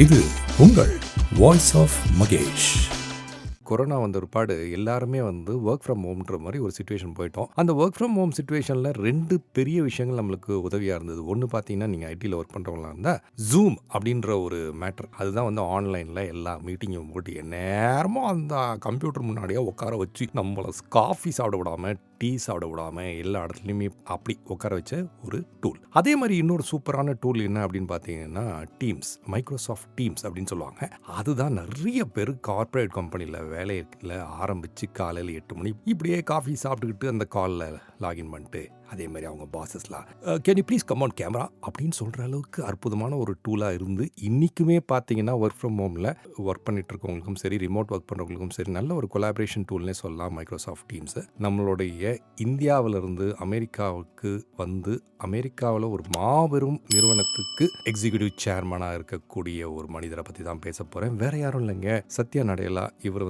இது உங்கள் voice of Mahesh. Corona வந்த ஒரு பாடு எல்லாருமே ஒர்க் ஃப்ரம் ஹோம்ன்ற மாதிரி ஒரு சுச்சுவேஷன் போயிட்டோம். அந்த ஒர்க் ஃப்ரம் ஹோம் சுச்சுவேஷனில் 2 பெரிய விஷயங்கள் நம்மளுக்கு உதவியாக இருந்தது. ஒன்று பார்த்தீங்கன்னா, நீங்கள் ஐடியில் ஒர்க் பண்ணுறவங்களா இருந்தால் ஜூம் அப்படின்ற ஒரு மேட்டர், அதுதான் ஆன்லைனில் எல்லா மீட்டிங்கும் போட்டு நேரமும் அந்த கம்ப்யூட்டர் முன்னாடியே உட்கார வச்சு நம்மளை காஃபி சாப்பிட விடாமல், டீ சாப்பிட விடாமல் எல்லா இடத்துலையுமே அப்படி உட்கார வச்ச ஒரு டூல். அதே மாதிரி இன்னொரு சூப்பரான டூல் என்ன அப்படின்னு பார்த்தீங்கன்னா, டீம்ஸ், மைக்ரோசாஃப்ட் டீம்ஸ் அப்படின்னு சொல்லுவாங்க. அதுதான் நிறைய பேர் கார்ப்பரேட் கம்பெனியில் வேலையில் ஆரம்பித்து காலையில் 8 மணி இப்படியே காஃபி சாப்பிட்டுக்கிட்டு அந்த காலில் லாகின் பண்ணிட்டு, அதே மாதிரி அவங்க பாசஸ்லாம் can you please come on camera அப்படின்னு சொல்கிற அளவுக்கு அற்புதமான ஒரு டூலாக இருந்து இன்றைக்குமே பார்த்தீங்கன்னா ஒர்க் ஃப்ரம் ஹோமில் ஒர்க் பண்ணிட்டு இருக்கவங்களுக்கும் சரி, ரிமோட் ஒர்க் பண்ணுறவங்களுக்கும் சரி, நல்ல ஒரு கொலாபரேஷன் டூல்னே சொல்லலாம் மைக்ரோசாஃப்ட் டீம்ஸு. நம்மளுடைய இந்தியாவிலிருந்து அமெரிக்காவுக்கு அமெரிக்காவில் ஒரு மாபெரும் நிறுவனத்துக்கு எக்ஸிக்யூட்டிவ் சேர்மனாக இருக்கக்கூடிய ஒரு மனிதரை பற்றி தான் பேச போகிறேன். வேறு யாரும் இல்லைங்க, சத்யா நடேலா. இவர்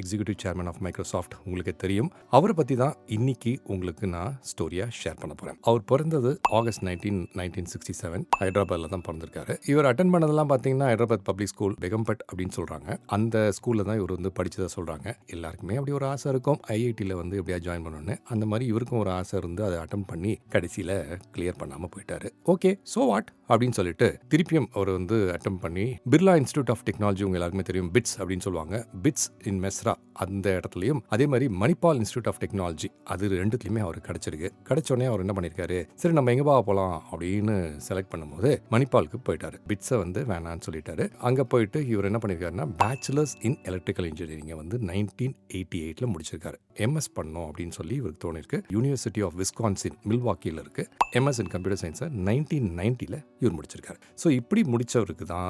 எக்ஸிக்யூட்டிவ் சேர்மன் ஆஃப் மைக்ரோசாஃப்ட், உங்களுக்கு தெரியும். அவரை பற்றி தான் இன்னைக்கு உங்களுக்கு நான் ஸ்டோரியாக ஷேர் பண்ண போகிறேன். அவர் பிறந்தது ஆகஸ்ட் 1967 ஹைதராபாத்தில் தான் பிறந்திருக்காரு. இவர் அட்டன் பண்ணதெல்லாம் பார்த்தீங்கன்னா ஹைதராபாத் பப்ளிக் ஸ்கூல், பெகம்பட் அப்படின்னு சொல்கிறாங்க. அந்த ஸ்கூலில் தான் இவர் படித்ததை சொல்கிறாங்க. எல்லாருக்குமே அப்படி ஒரு ஆசை இருக்கும், ஐஐடியில் எப்படியா ஜாயின் பண்ணணுன்னு. அந்த மாதிரி இவருக்கும் ஒரு ஆசை இருந்து அதை அட்டன் பண்ணி கடைசியில் கிளியர் பண்ணாமல் போயிட்டாரு. ஓகே, ஸோ வாட் அப்படின்னு சொல்லிட்டு திருப்பியும் அவர் அட்டன் பண்ணி பிர்லா இன்ஸ்டிடியூட் ஆஃப் டெக்னாலஜி, உங்க எல்லாருக்குமே தெரியும், பிட்ஸ் அப்படின்னு சொல்லுவாங்க, பிட்ஸ் இன் மெஸ்ரா, அந்த இடத்துலையும், அதே மாதிரி மணிப்பால் இன்ஸ்டிடியூட் ஆஃப் டெக்னாலஜி, அது ரெண்டுத்துலையுமே அவர் கிடைச்சிருக்கு. கிடைச்சோடனே அவர் என்ன பண்ணியிருக்காரு, சரி நம்ம எங்கே போகலாம் அப்படின்னு செலக்ட் பண்ணும்போது மணிப்பாலுக்கு போயிட்டாரு. பிட்ஸை வேணான்னு சொல்லிட்டாரு. அங்கே போயிட்டு இவர் என்ன பண்ணியிருக்காருன்னா, பேச்சுலர்ஸ் இன் எலக்ட்ரிக்கல் இன்ஜினியரிங்கை 1988 முடிச்சிருக்காரு. எம்எஸ் பண்ணோம் அப்படின்னு சொல்லி இவருக்கு தோணிருக்கு. யூனிவர்சிட்டி ஆஃப் விஸ்கான்சின் மில்வாக்கியில் இருக்கு. எம்எஸ் இன் கம்ப்யூட்டர் சயின்ஸை 1990 இவர் முடிச்சிருக்காரு. ஸோ இப்படி முடிச்சவருக்கு தான்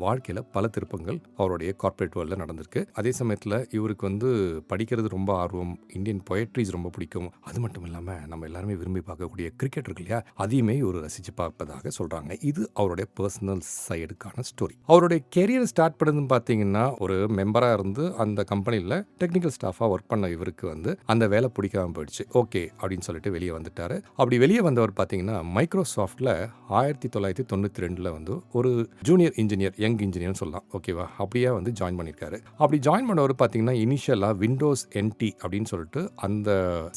வாழ்க்கையில் பல திருப்பங்கள் அவருடைய கார்ப்பரேட் வேர்ல்டில் நடந்திருக்கு. அதே சமயத்தில் இவருக்கு படிக்கிறது ரொம்ப ஆர்வம், இந்தியன் பொயட்ரிஸ் ரொம்ப பிடிக்கும். அது மட்டும் இல்லாமல் நம்ம எல்லாருமே விரும்பி பார்க்கக்கூடிய கிரிக்கெட் இருக்கு இல்லையா, அதையுமே இவர் ரசித்து பார்ப்பதாக சொல்கிறாங்க. இது அவருடைய பர்சனல் சைடுக்கான ஸ்டோரி. அவருடைய கெரியர் ஸ்டார்ட் பண்ணதுன்னு பார்த்தீங்கன்னா, ஒரு மெம்பராக இருந்து அந்த கம்பெனியில் டெக்னிக்கல் ஸ்டாஃபாக ஒர்க் பண்ண இவருக்கு அந்த வேலை பிடிக்காம போயிடுச்சு. ஓகே அப்படின்னு சொல்லிட்டு வெளியே வந்துட்டாரு. அப்படி வெளியே வந்தவர் பார்த்தீங்கன்னா, மைக்ரோசாஃப்டில் 1992 ஒரு ஜூனியர் இன்ஜினியர், யங் இன்ஜினியர்னு சொல்லலாம், ஓகேவா, அப்படியே ஜாயின் பண்ணியிருக்காரு. அப்படி ஜாயின் பண்ணவர் பார்த்தீங்கன்னா, இனிஷியலாக விண்டோஸ் NT அப்படின்னு சொல்லிட்டு அந்த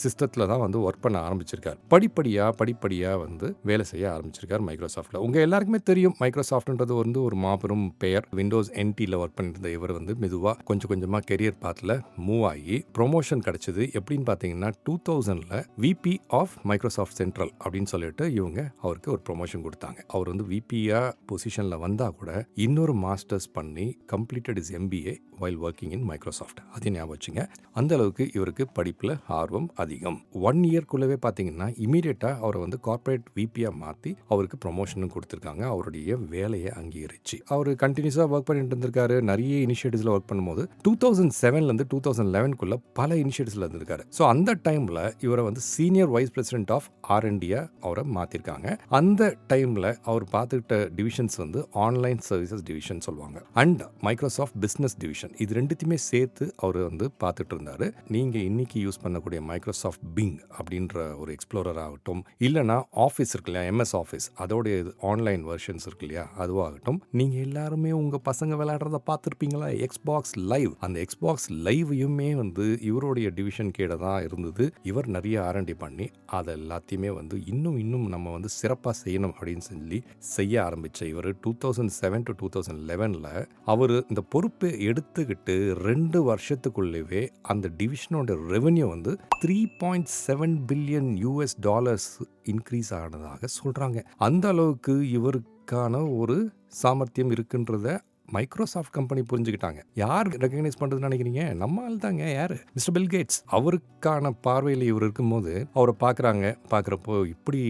சிஸ்டத்தில் தான் ஒர்க் பண்ண ஆரம்பிச்சிருக்காரு. படிப்படியாக வேலை செய்ய ஆரம்பிச்சிருக்காரு மைக்ரோசாஃப்டில். உங்கள் எல்லாருக்குமே தெரியும், மைக்ரோசாஃப்ட்ன்றது ஒரு மாபெரும் பெயர். விண்டோஸ் NTயில் ஒர்க் பண்ணிட்டு இருந்த இவர் மெதுவாக கொஞ்சம் கொஞ்சமாக கெரியர் பாத்தில் மூவ் ஆகி ப்ரொமோஷன் கிடைச்சது. எப்படின்னு பார்த்தீங்கன்னா, 2000 VP ஆஃப் மைக்ரோசாஃப்ட் சென்ட்ரல் அப்படின்னு சொல்லிட்டு இவங்க அவருக்கு ஒரு ப்ரொமோஷன் கொடுத்தாங்க. அவர் VP-யா பொசிஷனில் வந்தால் கூட இன்னொரு மாஸ்டர்ஸ் பண்ணி completed is MBA while working in Microsoft. அதே ஞாபகம் வச்சுங்க. அந்த அளவுக்கு இவருக்கு படிப்பில் ஆர்வம் அதிகம். 1 இயர்க்குள்ளவே பார்த்தீங்கன்னா இமீடியட்டாக அவரை கார்ப்பரேட் VP-யா மாற்றி அவருக்கு ப்ரொமோஷனும் கொடுத்துருக்காங்க. அவருடைய வேலையை அங்கீகரிச்சு அவர் கண்டினியூஸாக ஒர்க் பண்ணிட்டு இருந்திருக்காரு. நிறைய இனிஷியேட்டிவ்ஸில் ஒர்க் பண்ணும்போது 2007 2011 பல இனிஷியேட்டிவ்ஸில் இருந்திருக்காரு. ஸோ அந்த டைமில் இவரை சீனியர் வைஸ் பிரசிடென்ட் ஆஃப் R&D-யா அவரை மாற்றிருக்காங்க. அந்த டைமில் அவர் பார்த்துக்கிட்ட டிவிஷன்ஸ் ஆன்லைன் சர்வீசஸ் டிவிஷன் சொல்லுவாங்க, அண்ட் மைக்ரோசாஃப்ட் பிஸ்னஸ் டிவிஷன். இது ரெண்டுத்தையுமே சேர்த்து அவர் பார்த்துட்டு இருந்தார். நீங்கள் இன்னைக்கு யூஸ் பண்ணக்கூடிய மைக்ரோசாஃப்ட் பிங் அப்படின்ற ஒரு எக்ஸ்ப்ளோரர் ஆகட்டும், இல்லைனா ஆஃபீஸ் இருக்கு இல்லையா, MS ஆஃபீஸ், அதோடைய ஆன்லைன் வெர்ஷன்ஸ் இருக்கு இல்லையா, அதுவாகட்டும், நீங்கள் எல்லாருமே உங்கள் பசங்க விளையாடுறத பார்த்துருப்பீங்களா, எக்ஸ்பாக்ஸ் லைவ். அந்த எக்ஸ்பாக்ஸ் லைவையுமே இவருடைய டிவிஷன் கீழே தான் இருந்தது. இவர் நிறைய R&D பண்ணி அதை எல்லாத்தையுமே இன்னும் நம்ம சிறப்பாக செய்யணும் அப்படின்னு சொல்லி செய்ய ஆரம்பித்த இவர் 2007 to 2011 அவர் இந்த பொறுப்பை எடுத்துக்கிட்டு 2 வருஷத்துக்குள்ளவே அந்த டிவிஷனோட ரெவென்யூ $3.7 பில்லியன் இன்க்ரீஸ் ஆனதாக சொல்றாங்க. அந்த அளவுக்கு இவருக்கான ஒரு சாமர்த்தியம் இருக்குன்றத மைக்ரோசாஃப்ட் கம்பெனி புரிஞ்சுக்கிட்டாங்க. யார் ரெகக்னைஸ் பண்ணுறதுன்னு நினைக்கிறீங்க? நம்ம ஆள் தாங்க. யார்? Mister Bill Gates. அவருக்கான பார்வையில் இவர் இருக்கும்போது அவரை பார்க்குறப்போ இப்படி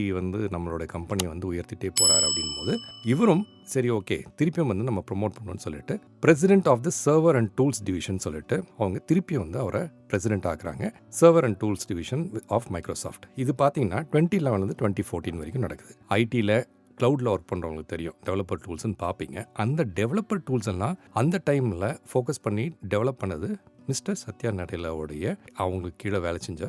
நம்மளோட கம்பெனி உயர்த்திட்டே போகிறாரு அப்படின் போது இவரும் சரி ஓகே திருப்பியும் நம்ம ப்ரொமோட் பண்ணணும்னு சொல்லிட்டு president of the server and tools division சொல்லிட்டு அவங்க திருப்பியும் அவரை பிரசிடென்ட் ஆக்குறாங்க. Server and tools division of Microsoft. இது பார்த்தீங்கன்னா 2011 2014 வரைக்கும் நடக்குது. ஐடியில் க்ளவுடில் ஒர்க் பண்ணுறவங்களுக்கு தெரியும், டெவலப்பர் டூல்ஸ்ன்னு பார்ப்பீங்க. அந்த டெவலப்பர் டூல்ஸ் எல்லாம் அந்த டைமில் ஃபோக்கஸ் பண்ணி டெவலப் பண்ணது மிஸ்டர் சத்யா நடேலாவுடைய அவங்களுக்கு கீழே வேலை செஞ்ச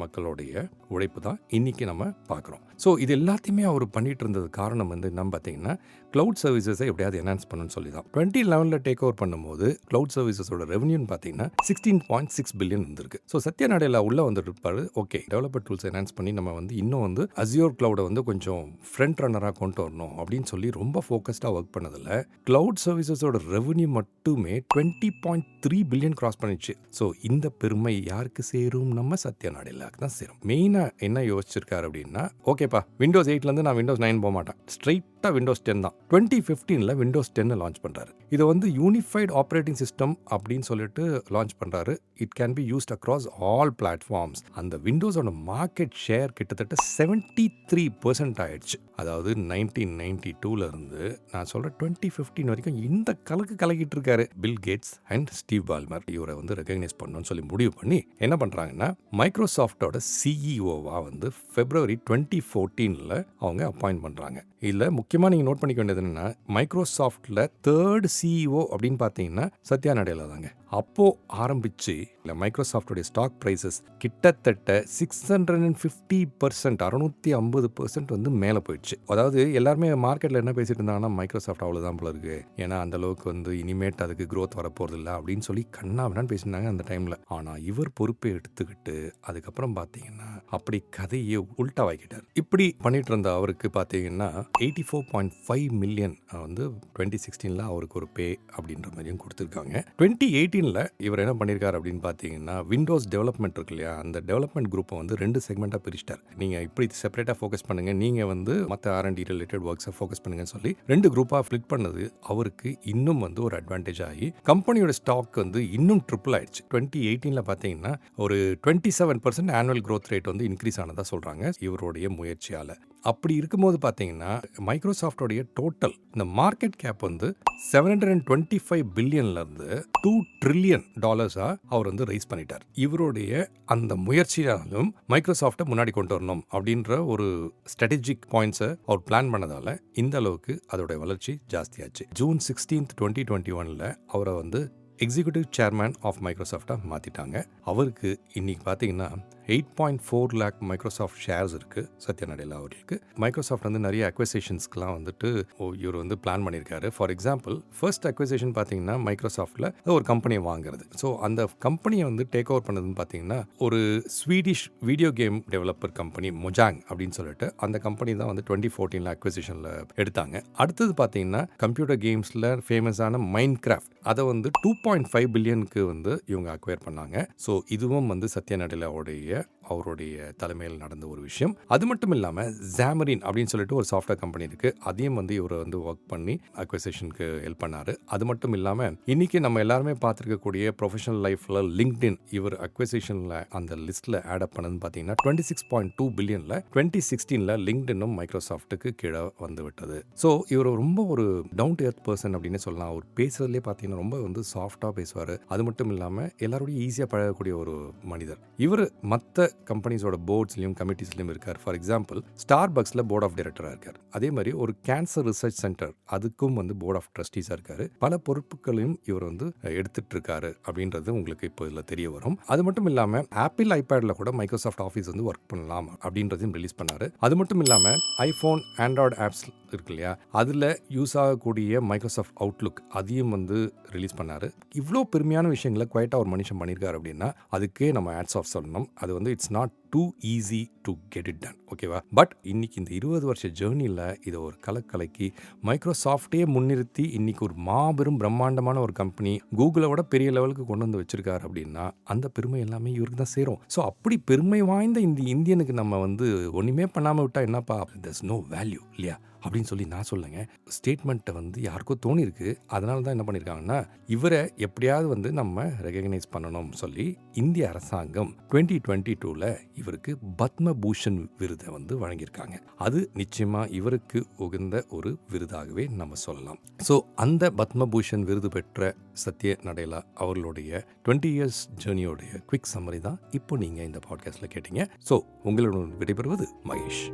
மக்களுடைய உழைப்பு தான் இன்றைக்கி நம்ம பார்க்குறோம். ஸோ இது எல்லாத்தையுமே அவர் பண்ணிட்டு இருந்தது காரணம் வந்து என்ன பார்த்தீங்கன்னா க்ளவுட் சர்வீசஸை எப்படியாவது என்ஹான்ஸ் பண்ணணும்னு சொல்லி தான் 2011 டேக் ஓவர் பண்ணும்போது க்ளவுட் சர்வீசஸோட ரெவன்யூன்னு பார்த்தீங்கன்னா 16.6 பில்லியன் இருந்திருக்கு. ஸோ சத்யா நடேலா உள்ள வந்துருப்பாரு. ஓகே, டெவலப்பர் டூல்ஸ் என்ஹான்ஸ் பண்ணி நம்ம வந்து இன்னும் வந்து அசியோர் கிளவுடை வந்து கொஞ்சம் ஃப்ரண்ட் ரன்னராக கொண்டு வரணும் அப்படின்னு சொல்லி ரொம்ப ஃபோக்கஸ்டாக ஒர்க் பண்ணதில் க்ளவுட் சர்வீசஸோட ரெவன்யூ மட்டுமே 20.3 பில்லியன் கிராஸ் பண்ணிச்சு. ஸோ இந்த பெருமை யாருக்கு சேரும்? நம்ம சத்யா நடேலாக்கு தான் சேரும். மெயினாக என்ன யோசிச்சிருக்காரு அப்படின்னா, ஓகேப்பா விண்டோஸ் 8லேருந்து நான் விண்டோஸ் 9 போக மாட்டேன், ஸ்ட்ரைட்டாக விண்டோஸ் 10 தான். 2015 விண்டோஸ் 10 லான்ச் பண்றாரு. இது வந்து யூனிஃபைட் ஆப்ரேட்டிங் சிஸ்டம் அப்படின்னு சொல்லிட்டு லான்ச் பண்றாரு. It can be used across all platforms. அந்த விண்டோஸோட மார்க்கெட் ஷேர் கிட்டத்தட்ட 73% ஆயிடுச்சு. அதாவது 1992 இருந்து நான் சொல்ற 2015 வரைக்கும் இந்த கலக்கிட்டு இருக்காரு Bill Gates and Steve Ballmer. இவரை வந்து ரெகக்னைஸ் பண்ணணும்னு சொல்லி முடிவு பண்ணி என்ன பண்றாங்கன்னா, மைக்ரோசாஃப்டோட சிஇஓவா வந்து February 2014 அவங்க அப்பாயிண்ட் பண்றாங்க. இல்ல முக்கியமா நீங்க நோட் பண்ணிக்க வேண்டியது என்னன்னா, மைக்ரோசாஃப்ட்ல 3rd சிஇஓ அப்படின்னு பார்த்தீங்கன்னா சத்யா நடேலா தாங்க. அப்போ ஆரம்பிச்சு மைக்ரோசாஃப்டோடைய ஸ்டாக் பிரைசஸ் கிட்டத்தட்ட 650% 650% வந்து மேலே போயிடுச்சு. அதாவது எல்லாருமே மார்க்கெட்டில் என்ன பேசிட்டு இருந்தாங்கன்னா, மைக்ரோசாஃப்ட் அவ்வளோதான் போல இருக்கு, ஏன்னா அந்த அளவுக்கு வந்து இனிமேட் அதுக்கு க்ரோத் வரப்போறது இல்லை அப்படின்னு சொல்லி கண்ணாவினான்னு பேசியிருந்தாங்க அந்த டைமில். ஆனால் இவர் பொறுப்பை எடுத்துக்கிட்டு அதுக்கப்புறம் பார்த்தீங்கன்னா அப்படி கதையை உல்ட்டா வாக்கிட்டார். இப்படி பண்ணிட்டு இருந்த அவருக்கு பார்த்தீங்கன்னா 84.5 மில்லியன் வந்து 2016 அவருக்கு ஒரு பே அப்படின்ற மாதிரியும் கொடுத்துருக்காங்க. 2018 இவர் என்ன பண்ணியிருக்காரு அப்படின்னு பார்த்தீங்கன்னா, விண்டோஸ் டெவலப்மெண்ட் இருக்கு இல்லையா, அந்த டெவலப்மெண்ட் குரூப்பை வந்து 2 செக்மெண்ட்டாக பிரிச்சிட்டார். நீங்கள் இப்படி செப்பரேட்டாக ஃபோக்கஸ் பண்ணுங்க, நீங்கள் வந்து மற்ற R&D ரிலேட்டட் ஒர்க்ஸை ஃபோக்கஸ் பண்ணுங்கன்னு சொல்லி 2 குரூப்பாக ஃபிளிட் பண்ணது அவருக்கு இன்னும் வந்து ஒரு அட்வான்டேஜ் ஆகி கம்பெனியோட ஸ்டாக் வந்து இன்னும் ட்ரிபிள் ஆயிடுச்சு. 2018 பார்த்தீங்கன்னா ஒரு 27% ஆனுவல் க்ரோத் ரேட் வந்து இன்க்ரீஸ் ஆனதாக சொல்கிறாங்க இவருடைய முயற்சியால். அப்படி இருக்கும்போது பார்த்தீங்கன்னா மைக்ரோசாஃப்டோடைய டோட்டல் இந்த மார்க்கெட் கேப் வந்து 725 பில்லியன்லேருந்து $2 trillion அவர் வந்து ரைஸ் பண்ணிட்டார். இவருடைய அந்த முயற்சியாலும் மைக்ரோசாஃப்டை முன்னாடி கொண்டு வரணும் அப்படின்ற ஒரு ஸ்ட்ராட்டஜிக் பாயிண்ட்ஸை அவர் பிளான் பண்ணதால இந்த அளவுக்கு அதோடைய வளர்ச்சி ஜாஸ்தியாச்சு. June 16, 2021 அவரை வந்து எக்ஸிக்யூட்டிவ் சேர்மேன் ஆஃப் மைக்ரோசாஃப்டாக மாற்றிட்டாங்க. அவருக்கு இன்னைக்கு பார்த்தீங்கன்னா 8.4 lakh மைக்ரோசாஃப்ட் ஷேர்ஸ் இருக்குது சத்யா நடேலா அவர்களுக்கு. மைக்ரோசாஃப்ட் வந்து நிறைய அக்விசேஷன்ஸ்க்குலாம் வந்துட்டு இவர் வந்து பிளான் பண்ணியிருக்காரு. ஃபார் எக்ஸாம்பிள் ஃபர்ஸ்ட் அக்விசேஷன் பார்த்தீங்கன்னா மைக்ரோசாஃப்டில் ஒரு கம்பெனியை வாங்குறது. ஸோ அந்த கம்பெனியை வந்து டேக் ஓவர் பண்ணதுன்னு பார்த்தீங்கன்னா ஒரு Swedish video game developer company Mojang அப்படின்னு சொல்லிட்டு அந்த கம்பெனி தான் வந்து 2014 அக்விசேஷனில் எடுத்தாங்க. அடுத்தது பார்த்தீங்கன்னா கம்ப்யூட்டர் கேம்ஸில் ஃபேமஸான மைண்ட் கிராஃப்ட், அதை வந்து 2.5 பில்லியனுக்கு வந்து இவங்க அக்வயர் பண்ணாங்க. ஸோ இதுவும் வந்து சத்யா நடேலாவுடைய அவருடைய தலைமையில் நடந்த ஒரு விஷயம். அது மட்டும் இல்லாமல் ஜாமரின் அப்படின்னு சொல்லிட்டு ஒரு சாஃப்ட்வேர் கம்பெனி இருக்கு, அதையும் வந்து இவர் வந்து ஒர்க் பண்ணி அக்விசிஷனுக்கு ஹெல்ப் பண்ணாரு. அது மட்டும் இல்லாமல் இன்னைக்கு நம்ம எல்லாருமே பார்த்துருக்கக்கூடிய ப்ரொஃபஷனல் லைஃப்ல லிங்க்டின் இவர் அக்விசிஷன்ல அந்த லிஸ்ட்ல ஆட் அப் பண்ணதுன்னு பார்த்தீங்கன்னா 26.2 பில்லியன்ல 2016 லிங்க்டினும் மைக்ரோசாஃப்ட்டுக்கு கீழே வந்து விட்டது. ஸோ இவர் ரொம்ப ஒரு டவுன் டு எர்த் பர்சன் அப்படின்னு சொல்லலாம். அவர் பேசுறதுலேயே பார்த்தீங்கன்னா ரொம்ப வந்து சாஃப்டாக பேசுவார். அது மட்டும் இல்லாமல் எல்லாரோடையும் ஈஸியாக பழகக்கூடிய ஒரு மனிதர். இவர் மற்ற கம்பெனிஸோட போர்ட்ஸ்லையும் கமிட்டிஸ்லையும் இருக்கார். ஃபார் எக்ஸாம்பிள் ஸ்டார்பக்ஸில் போர்ட் ஆஃப் டைரக்டராக இருக்கார். அதே மாதிரி ஒரு கேன்சர் ரிசர்ச் சென்டர் அதுக்கும் வந்து போர்ட் ஆஃப் ட்ரஸ்டீஸாக இருக்காரு. பல பொறுப்புகளையும் இவர் வந்து எடுத்துட்டு இருக்காரு அப்படின்றது உங்களுக்கு இப்போ இதில் தெரிய வரும். அது மட்டும் இல்லாமல் ஆப்பிள் ஐபேடில் கூட மைக்ரோசாஃப்ட் ஆஃபீஸ் வந்து ஒர்க் பண்ணலாம் அப்படின்றதையும் ரிலீஸ் பண்ணாரு. அது மட்டும் இல்லாமல் ஐஃபோன் ஆண்ட்ராய்டு ஆப்ஸ் இருக்கு இல்லையா, அதில் யூஸ் ஆகக்கூடிய மைக்ரோசாஃப்ட் அவுட்லுக் அதையும் வந்து ரிலீஸ் பண்ணாரு. இவ்வளோ பெருமையான விஷயங்களை குவைட்டாக ஒரு மனுஷன் பண்ணியிருக்காரு அப்படின்னா அதுக்கே நம்ம ஹேட்ஸ் ஆஃப் சொல்லணும். அது வந்து it's not too easy to get it done, ஓகேவா? பட் இன்னைக்கு இந்த 20 வருஷ ஜேர்னியில் இதை ஒரு கலக்கலைக்கு மைக்ரோசாஃப்டே முன்னிறுத்தி இன்னைக்கு ஒரு மாபெரும் பிரம்மாண்டமான ஒரு கம்பெனி கூகுளை விட பெரிய லெவலுக்கு கொண்டு வந்து வச்சிருக்காரு அப்படின்னா அந்த பெருமை எல்லாமே இவருக்கு தான் சேரும். ஸோ அப்படி பெருமை வாய்ந்த இந்த இந்தியனுக்கு நம்ம வந்து ஒன்றுமே பண்ணாமல் விட்டா என்னப்பா, there's no value இல்லையா அப்படின்னு சொல்லி நான் சொல்லுங்க. ஸ்டேட்மெண்ட்டை வந்து யாருக்கோ தோணிருக்கு, அதனால தான் என்ன பண்ணியிருக்காங்கன்னா இவரை எப்படியாவது வந்து நம்ம ரெகக்னைஸ் பண்ணணும் சொல்லி இந்திய அரசாங்கம் 2022 இவருக்கு பத்மபூஷன் விருதை வந்து வழங்கியிருக்காங்க. அது நிச்சயமா இவருக்கு உகந்த ஒரு விருதாகவே நம்ம சொல்லலாம். ஸோ அந்த பத்மபூஷன் விருது பெற்ற சத்யா நடேலா அவர்களுடைய 20 years ஜேர்னியோடைய குவிக் சம்மரி தான் இப்போ நீங்கள் இந்த பாட்காஸ்ட்டில் கேட்டீங்க. ஸோ உங்களுடன் விடைபெறுவது மகேஷ்.